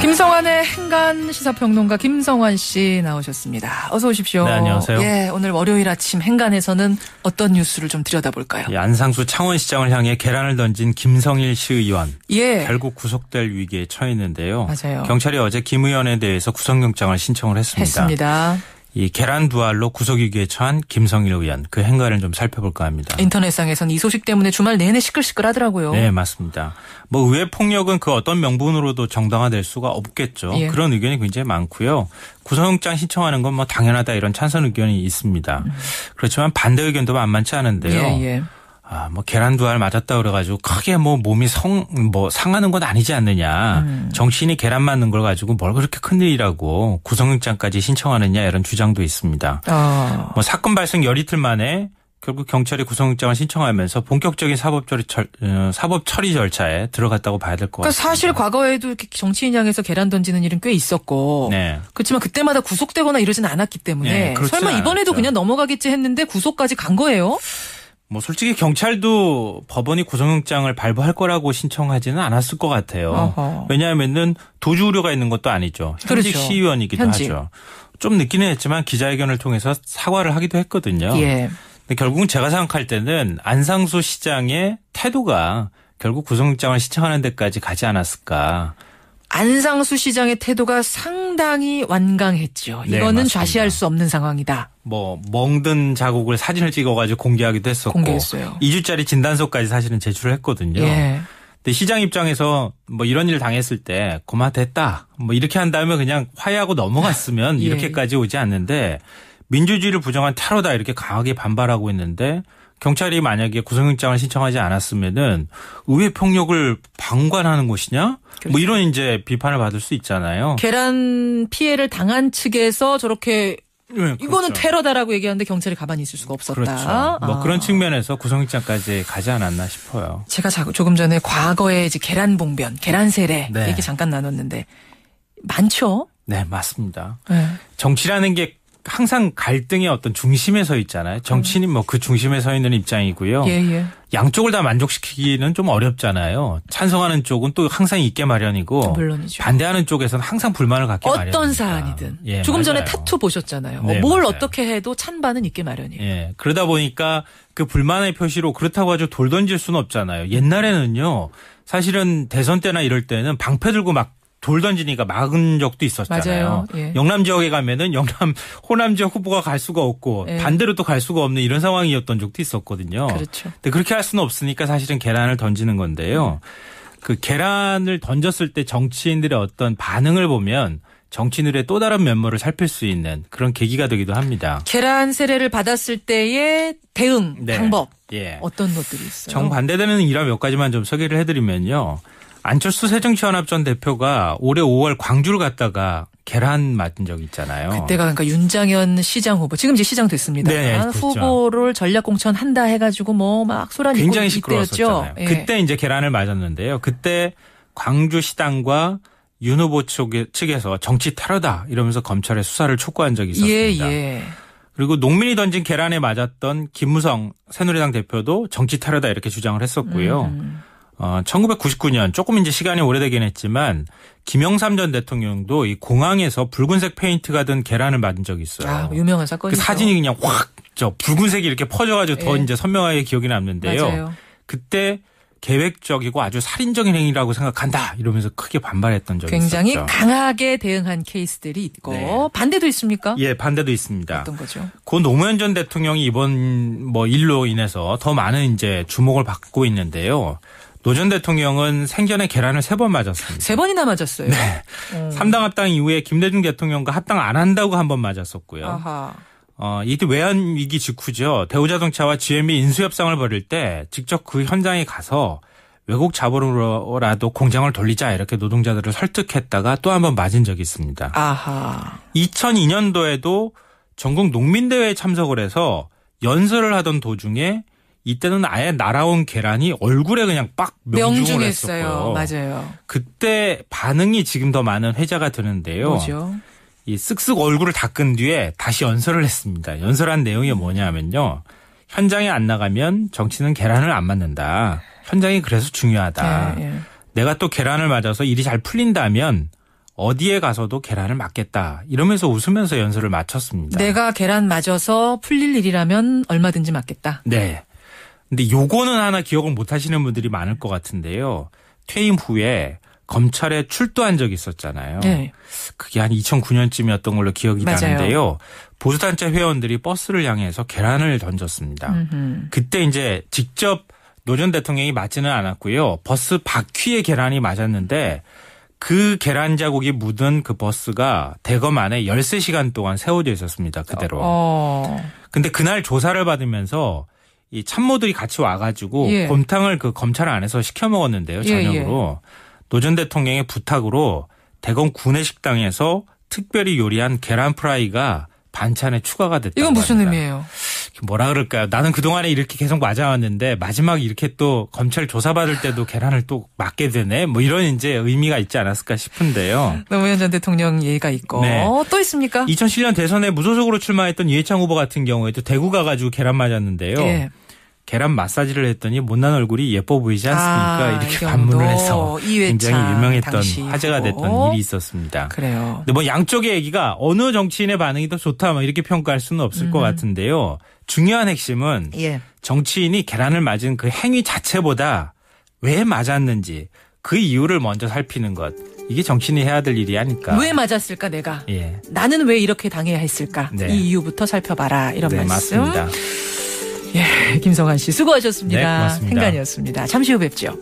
김성환의 행간 시사평론가 김성환 씨 나오셨습니다. 어서 오십시오. 네, 안녕하세요. 예, 오늘 월요일 아침 행간에서는 어떤 뉴스를 좀 들여다볼까요? 예, 안상수 창원시장을 향해 계란을 던진 김성일 시의원. 예. 결국 구속될 위기에 처했는데요. 맞아요. 경찰이 어제 김 의원에 대해서 구속영장을 신청을 했습니다. 이 계란 두 알로 구속 위기에 처한 김성일 의원, 그 행간을 좀 살펴볼까 합니다. 인터넷상에서는 이 소식 때문에 주말 내내 시끌시끌하더라고요. 네, 맞습니다. 뭐 의회 폭력은 그 어떤 명분으로도 정당화될 수가 없겠죠. 예. 그런 의견이 굉장히 많고요. 구속영장 신청하는 건 뭐 당연하다 이런 찬성 의견이 있습니다. 그렇지만 반대 의견도 만만치 않은데요. 예. 뭐 계란 두 알 맞았다 그래가지고 크게 뭐 몸이 상하는 건 아니지 않느냐. 정치인이 계란 맞는 걸 가지고 뭘 그렇게 큰일이라고 구속영장까지 신청하느냐 이런 주장도 있습니다. 뭐 사건 발생 열이틀 만에 결국 경찰이 구속영장을 신청하면서 본격적인 사법 처리 절차에 들어갔다고 봐야 될 것 같습니다. 그러니까 사실 과거에도 이렇게 정치인 향해서 계란 던지는 일은 꽤 있었고, 네. 그렇지만 그때마다 구속되거나 이러진 않았기 때문에 네, 설마 이번에도 않았죠. 그냥 넘어가겠지 했는데 구속까지 간 거예요? 뭐 솔직히 경찰도 법원이 구속영장을 발부할 거라고 신청하지는 않았을 것 같아요. 어허. 왜냐하면은 도주 우려가 있는 것도 아니죠. 현직 그렇죠. 시의원이기도 현직. 하죠. 좀 늦기는 했지만 기자회견을 통해서 사과를 하기도 했거든요. 예. 근데 결국은 제가 생각할 때는 안상수 시장의 태도가 결국 구속영장을 신청하는 데까지 가지 않았을까. 안상수 시장의 태도가 상당히 완강했죠. 네, 이거는 맞습니다. 좌시할 수 없는 상황이다. 뭐 멍든 자국을 사진을 찍어가지고 공개하기도 했었고. 공개했어요. 2주짜리 진단서까지 사실은 제출을 했거든요. 예. 근데 시장 입장에서 뭐 이런 일 당했을 때 고마 됐다. 뭐 이렇게 한 다음에 그냥 화해하고 넘어갔으면 예. 이렇게까지 오지 않는데 민주주의를 부정한 테러다 이렇게 강하게 반발하고 있는데 경찰이 만약에 구속영장을 신청하지 않았으면은 의회 폭력을 방관하는 것이냐? 그렇죠. 뭐 이런 이제 비판을 받을 수 있잖아요. 계란 피해를 당한 측에서 저렇게 네, 그렇죠. 이거는 테러다라고 얘기하는데 경찰이 가만히 있을 수가 없었다. 그렇죠. 뭐 그런 측면에서 구속영장까지 가지 않았나 싶어요. 제가 조금 전에 과거에 이제 계란 봉변, 계란 세례 네. 얘기 잠깐 나눴는데 많죠? 네, 맞습니다. 네. 정치라는 게 항상 갈등의 어떤 중심에 서 있잖아요. 정치인이 뭐 그 중심에 서 있는 입장이고요. 예. 양쪽을 다 만족시키기는 좀 어렵잖아요. 찬성하는 쪽은 또 항상 있게 마련이고 물론이죠. 반대하는 쪽에서는 항상 불만을 갖게 마련입니다. 어떤 사안이든. 예, 조금 전에 맞아요. 타투 보셨잖아요. 네, 뭘 맞아요. 어떻게 해도 찬반은 있게 마련이에요. 예, 그러다 보니까 그 불만의 표시로 그렇다고 아주 돌 던질 수는 없잖아요. 옛날에는요. 사실은 대선 때나 이럴 때는 방패 들고 막 돌 던지니까 막은 적도 있었잖아요. 맞아요. 예. 영남 지역에 가면은 호남 지역 후보가 갈 수가 없고 예. 반대로 또 갈 수가 없는 이런 상황이었던 적도 있었거든요. 그렇죠. 근데 그렇게 할 수는 없으니까 사실은 계란을 던지는 건데요. 그 계란을 던졌을 때 정치인들의 어떤 반응을 보면 정치인들의 또 다른 면모를 살필 수 있는 그런 계기가 되기도 합니다. 계란 세례를 받았을 때의 대응 네. 방법 예. 어떤 것들이 있어요? 정반대되는 일화 몇 가지만 좀 소개를 해드리면요. 안철수 새정치연합 전 대표가 올해 5월 광주를 갔다가 계란 맞은 적이 있잖아요. 그때가 그러니까 윤장현 시장 후보 지금 이제 시장 됐습니다. 네, 됐죠. 후보를 전략 공천한다 해가지고 뭐 막 소란이 굉장히 있고 이때였죠. 시끄러웠었잖아요. 예. 그때 이제 계란을 맞았는데요. 그때 광주시당과 윤 후보 측에서 정치 테러다 이러면서 검찰에 수사를 촉구한 적이 있었습니다. 예. 그리고 농민이 던진 계란에 맞았던 김무성 새누리당 대표도 정치 테러다 이렇게 주장을 했었고요. 1999년 조금 이제 시간이 오래되긴 했지만 김영삼 전 대통령도 이 공항에서 붉은색 페인트가 든 계란을 맞은 적이 있어요. 아, 유명한 그 사건이죠. 사진이 그냥 확 붉은색이 이렇게 퍼져가지고 더 예. 이제 선명하게 기억이 남는데요. 맞아요. 그때 계획적이고 아주 살인적인 행위라고 생각한다 이러면서 크게 반발했던 적이 굉장히 있었죠. 강하게 대응한 케이스들이 있고 네. 반대도 있습니까? 예, 반대도 있습니다. 어떤 거죠? 고 노무현 전 대통령이 이번 뭐 일로 인해서 더 많은 이제 주목을 받고 있는데요. 노 전 대통령은 생전에 계란을 3번 맞았습니다. 3번이나 맞았어요. 네. 3당 합당 이후에 김대중 대통령과 합당 안 한다고 한 번 맞았었고요. 아하. 이때 외환 위기 직후죠. 대우자동차와 GM이 인수협상을 벌일 때 직접 그 현장에 가서 외국 자본으로라도 공장을 돌리자 이렇게 노동자들을 설득했다가 또 한 번 맞은 적이 있습니다. 아하. 2002년도에도 전국 농민대회에 참석을 해서 연설을 하던 도중에 이때는 아예 날아온 계란이 얼굴에 그냥 빡 명중을 명중했어요. 했었고요. 맞아요. 그때 반응이 지금 더 많은 회자가 되는데요. 뭐죠? 이 쓱쓱 얼굴을 닦은 뒤에 다시 연설을 했습니다. 연설한 내용이 뭐냐면요. 현장에 안 나가면 정치는 계란을 안 맞는다. 현장이 그래서 중요하다. 예. 내가 또 계란을 맞아서 일이 잘 풀린다면 어디에 가서도 계란을 맞겠다. 이러면서 웃으면서 연설을 마쳤습니다. 내가 계란 맞아서 풀릴 일이라면 얼마든지 맞겠다. 네. 근데 요거는 하나 기억을 못 하시는 분들이 많을 것 같은데요. 퇴임 후에 검찰에 출두한 적이 있었잖아요. 네. 그게 한 2009년쯤이었던 걸로 기억이 맞아요. 나는데요. 보수단체 회원들이 버스를 향해서 계란을 던졌습니다. 그때 이제 직접 노 전 대통령이 맞지는 않았고요. 버스 바퀴에 계란이 맞았는데 그 계란 자국이 묻은 그 버스가 대검 안에 13시간 동안 세워져 있었습니다. 그대로. 근데 그날 조사를 받으면서 이 참모들이 같이 와가지고 예. 곰탕을 그 검찰 안에서 시켜 먹었는데요. 저녁으로. 노 전 대통령의 부탁으로 대검 구내식당에서 특별히 요리한 계란 프라이가 반찬에 추가가 됐다고 이건 무슨 합니다. 의미예요? 뭐라 그럴까요? 나는 그동안에 이렇게 계속 맞아왔는데 마지막에 이렇게 또 검찰 조사받을 때도 계란을 또 맞게 되네. 뭐 이런 이제 의미가 있지 않았을까 싶은데요. 노무현 전 대통령 예가 있고. 네. 또 있습니까? 2007년 대선에 무소속으로 출마했던 이해창 후보 같은 경우에도 대구 가가지고 계란 맞았는데요. 예. 계란 마사지를 했더니 못난 얼굴이 예뻐 보이지 않습니까? 이렇게 이 반문을 해서 이회창 굉장히 유명했던 당시 화제가 됐던 후보. 일이 있었습니다. 그래요. 근데 뭐 양쪽의 얘기가 어느 정치인의 반응이 더 좋다 뭐 이렇게 평가할 수는 없을 것 같은데요. 중요한 핵심은 예. 정치인이 계란을 맞은 그 행위 자체보다 왜 맞았는지 그 이유를 먼저 살피는 것. 이게 정치인이 해야 될 일이 아닐까. 왜 맞았을까 내가? 예. 나는 왜 이렇게 당해야 했을까? 네. 이 이유부터 살펴봐라. 이런 네, 말씀. 맞습니다. 예, 김성환 씨 수고하셨습니다. 네, 고맙습니다. 행간이었습니다. 잠시 후 뵙죠.